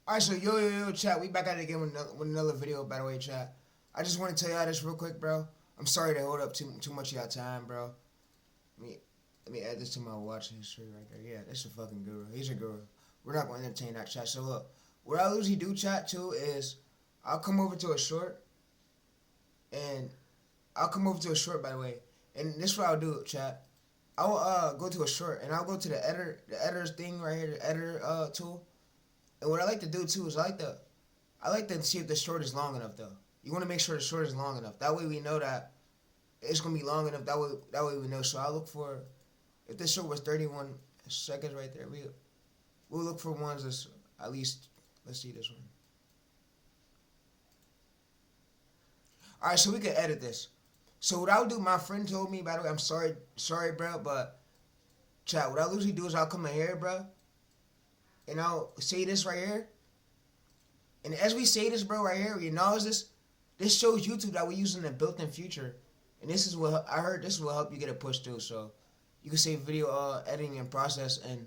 Alright, so yo, chat. We back at it again with another video, by the way, chat. I just want to tell y'all this real quick, bro. I'm sorry to hold up too much of y'all time, bro. Let me add this to my watch history right there. Yeah, that's a fucking guru. He's a guru. We're not going to entertain that, chat. So look, what I usually do, chat, too, is I'll come over to a short, and I'll come over to a short, by the way, and this is what I'll do, chat. I'll go to a short, and I'll go to the editor's thing right here, the editor tool. And what I like to do too is I like to see if the short is long enough though. You want to make sure the short is long enough. That way we know that it's gonna be long enough. That way we know. So I look for, if this short was 31 seconds right there, we'll look for ones that's at least, let's see this one. All right, so we can edit this. So what I'll do, my friend told me, by the way, I'm sorry, bro, but chat. What I usually do is I'll come in here, bro, and I'll say this right here. And as we say this, bro, right here, we acknowledge this. This shows YouTube that we're using the built-in feature. And this is what I heard. This will help you get a push too. So you can say video editing and process, and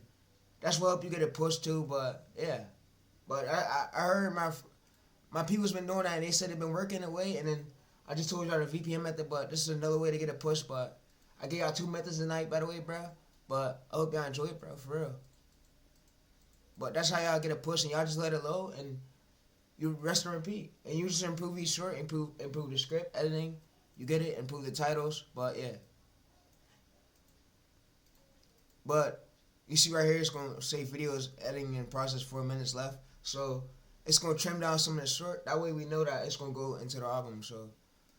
that's what help you get a push too. But yeah, but I heard my people's been doing that, and they said they've been working away. And then I just told y'all the VPN method, but this is another way to get a push. But I gave y'all 2 methods tonight, by the way, bro. But I hope y'all enjoy it, bro, for real. But that's how y'all get a push, and y'all just let it load, and you rest and repeat. And you just improve each short, improve the script, editing, you get it, improve the titles, but yeah. But you see right here, it's going to say videos, editing, and process 4 minutes left. So it's going to trim down some of the short. That way we know that it's going to go into the album. So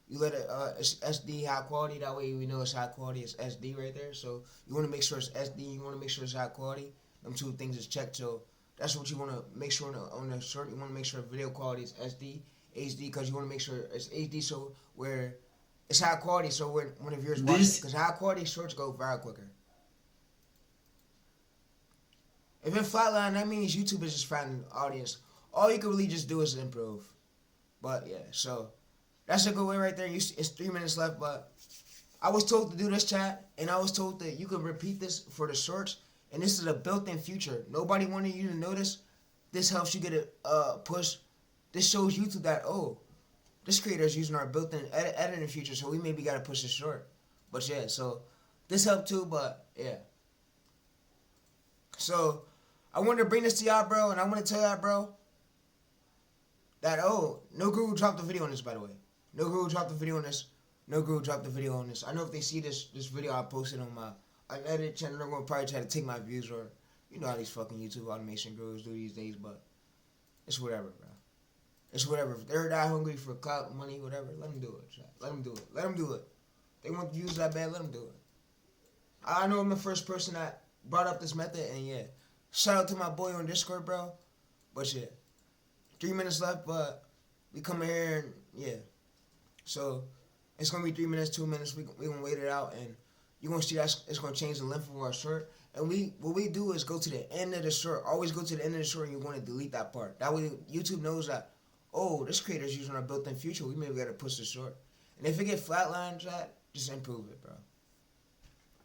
you let it, it's SD high quality. That way we know it's high quality. It's SD right there. So you want to make sure it's SD. You want to make sure it's high quality. Them 2 things is checked. So that's what you want to make sure on the short. You want to make sure video quality is SD, HD, because you want to make sure it's HD, so where it's high quality, so when the viewers watch it, because high quality shorts go viral quicker. If it's flatline, that means YouTube is just finding the audience. All you can really just do is improve. But yeah, so that's a good way right there. It's 3 minutes left, but I was told to do this, chat, and I was told that you can repeat this for the shorts. And this is a built-in feature. Nobody wanted you to notice. This helps you get a push. This shows YouTube that, oh, this creator is using our built-in editing feature, so we maybe got to push this short. But yeah, so this helped too, but yeah. So I wanted to bring this to y'all, bro, and I want to tell y'all, bro, that, oh, no guru dropped the video on this, by the way. No guru dropped the video on this. No guru dropped the video on this. I know if they see this video I posted on my edit channel, they're going to probably try to take my views, or you know how these fucking YouTube automation gurus do these days, but it's whatever, bro. It's whatever. If they're that hungry for clout, money, whatever, let them do it, chat. Let them do it. Let them do it. They want views that bad, let them do it. I know I'm the first person that brought up this method, and yeah, shout out to my boy on Discord, bro. But yeah, 3 minutes left, but we come here and yeah. So it's going to be 3 minutes, 2 minutes. We going to wait it out, and you're going to see that it's going to change the length of our short. And what we do is go to the end of the short. Always go to the end of the short, and you're going to delete that part. That way YouTube knows that, oh, this creator's using our built-in feature. We maybe got to push the short. And if it get flatline, chat, just improve it, bro.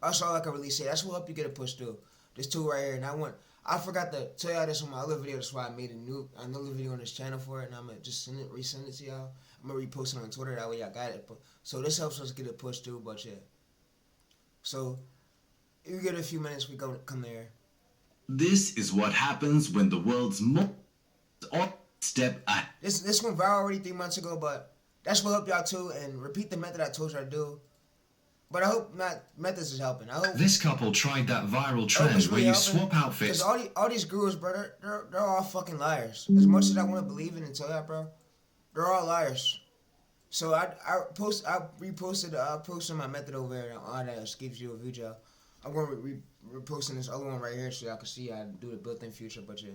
That's all I can really say. That's what help you get a push through. This tool right here. And I forgot to tell y'all this on my other video. That's why I made another video on this channel for it. And I'm going to just resend it to y'all. I'm going to repost it on Twitter. That way y'all got it. So this helps us get a push through, but yeah. So, if you get a few minutes, we come there. This is what happens when the world's most step ahead. This went viral already 3 months ago, but that's what help y'all too. And repeat the method I told you I do. But I hope methods is helping. I hope this couple tried that viral trend where you swap outfits. Because all these gurus, bro, they're all fucking liars. As much as I want to believe in and tell y'all, bro, they're all liars. So I posted my method over there on that escapes you a video. I'm going to reposting this other one right here so y'all can see I do the built-in feature, but yeah.